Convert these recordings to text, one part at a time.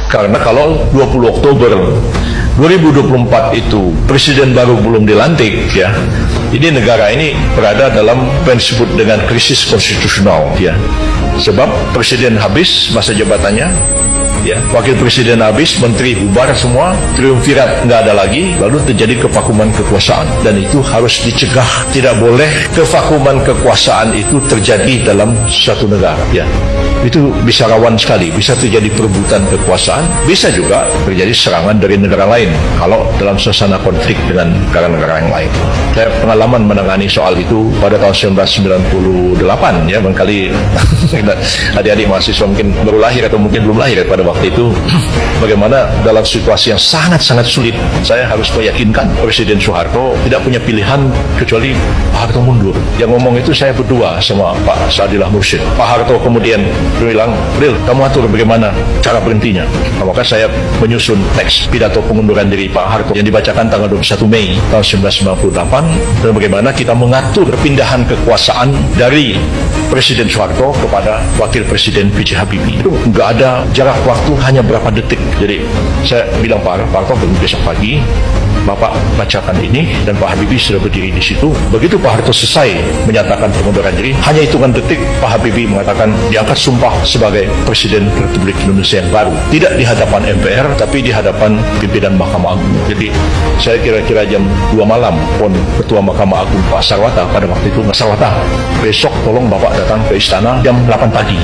Karena kalau 20 Oktober 2024 itu presiden baru belum dilantik, ya, ini negara ini berada dalam apa yang disebut dengan krisis konstitusional, ya. Sebab presiden habis masa jabatannya, ya, wakil presiden habis, menteri bubar semua, triumvirat nggak ada lagi, lalu terjadi kevakuman kekuasaan, dan itu harus dicegah. Tidak boleh kevakuman kekuasaan itu terjadi dalam suatu negara, ya. Itu bisa rawan sekali, bisa terjadi perebutan kekuasaan, bisa juga terjadi serangan dari negara lain kalau dalam suasana konflik dengan negara-negara yang lain. Saya pengalaman menangani soal itu pada tahun 1998, ya, barangkali adik-adik mahasiswa mungkin baru lahir atau mungkin belum lahir pada waktu itu. Bagaimana dalam situasi yang sangat-sangat sulit, saya harus meyakinkan Presiden Soeharto tidak punya pilihan kecuali Pak Harto mundur. Yang ngomong itu saya berdua sama Pak Saadillah Mursyid. Pak Harto kemudian bilang, "Bril, kamu atur bagaimana cara berhentinya." Nah, maka saya menyusun teks pidato pengunduran diri Pak Harto yang dibacakan tanggal 21 Mei tahun 1998, dan bagaimana kita mengatur perpindahan kekuasaan dari Presiden Soeharto kepada Wakil Presiden B.J. Habibie. Itu nggak ada jarak waktu, hanya berapa detik. Jadi saya bilang Pak Harto, besok pagi Bapak bacakan ini, dan Pak Habibie sudah berdiri di situ. Begitu Pak Harto selesai menyatakan pengunduran diri, hanya hitungan detik Pak Habibie mengatakan diangkat sumpah sebagai Presiden Republik Indonesia yang baru. Tidak di hadapan MPR, tapi di hadapan pimpinan Mahkamah Agung. Jadi saya kira-kira jam 2 malam, pun Ketua Mahkamah Agung Pak Sarwata pada waktu itu, Mas Sarwata, besok tolong Bapak datang ke istana jam 8 pagi.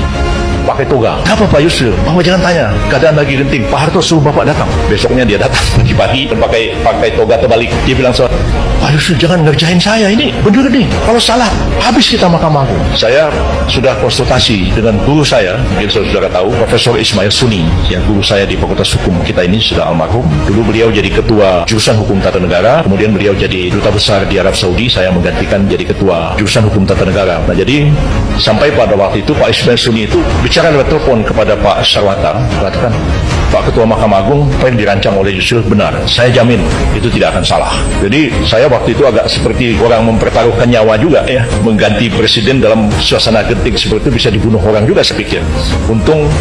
Pakai toga. Kenapa Pak Yusril? Bapak jangan tanya, keadaan lagi genting. Pak Harto suruh Bapak datang. Besoknya dia datang pagi-pagi dan pakai toga terbalik. Dia bilang, "Pak Yusril, jangan ngerjain saya ini. Bener nih. Kalau salah, habis kita Mahkamah Agung." Saya sudah konsultasi dengan guru saya, mungkin saudara tahu, Profesor Ismail Suni, yang guru saya di Fakultas Hukum kita ini sudah almarhum. Dulu beliau jadi ketua jurusan Hukum Tata Negara, kemudian beliau jadi duta besar di Arab Saudi. Saya menggantikan jadi ketua jurusan Hukum Tata Negara. Nah, jadi sampai pada waktu itu Pak Ismail Suni itu bicara lewat telepon kepada Pak Sarwata, mengatakan, "Pak Ketua Mahkamah Agung, apa yang dirancang oleh Yusril benar. Saya jamin itu tidak akan salah." Jadi saya waktu itu agak seperti orang mempertaruhkan nyawa juga, ya, mengganti presiden dalam suasana genting seperti itu, bisa dibunuh orang juga saya pikir. Untung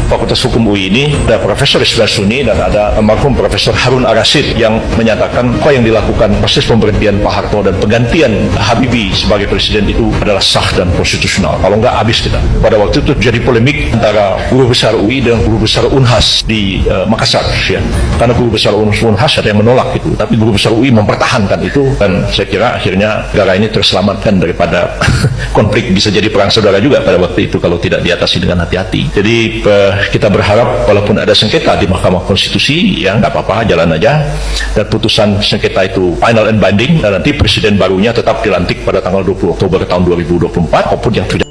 Fakultas Hukum UI ini ada Profesor Ismail Suni dan ada almarhum Profesor Harun Ar-Rasyid yang menyatakan apa yang dilakukan proses pemberhentian Pak Harto dan penggantian Habibie sebagai presiden itu adalah sah dan konstitusional. Kalau enggak, habis kita. Pada waktu itu jadi polemik antara guru besar UI dan guru besar Unhas di Makassar, ya. Karena guru besar Unhas ada yang menolak itu, tapi guru besar UI mempertahankan itu, dan saya kira akhirnya negara ini terselamatkan daripada konflik bisa jadi perang saudara juga pada waktu itu kalau tidak diatasi dengan hati-hati. Jadi kita berharap walaupun ada sengketa di Mahkamah Konstitusi, ya nggak apa-apa, jalan aja, dan putusan sengketa itu final and binding, dan nanti presiden barunya tetap dilantik pada tanggal 20 Oktober tahun 2024 maupun yang terjadi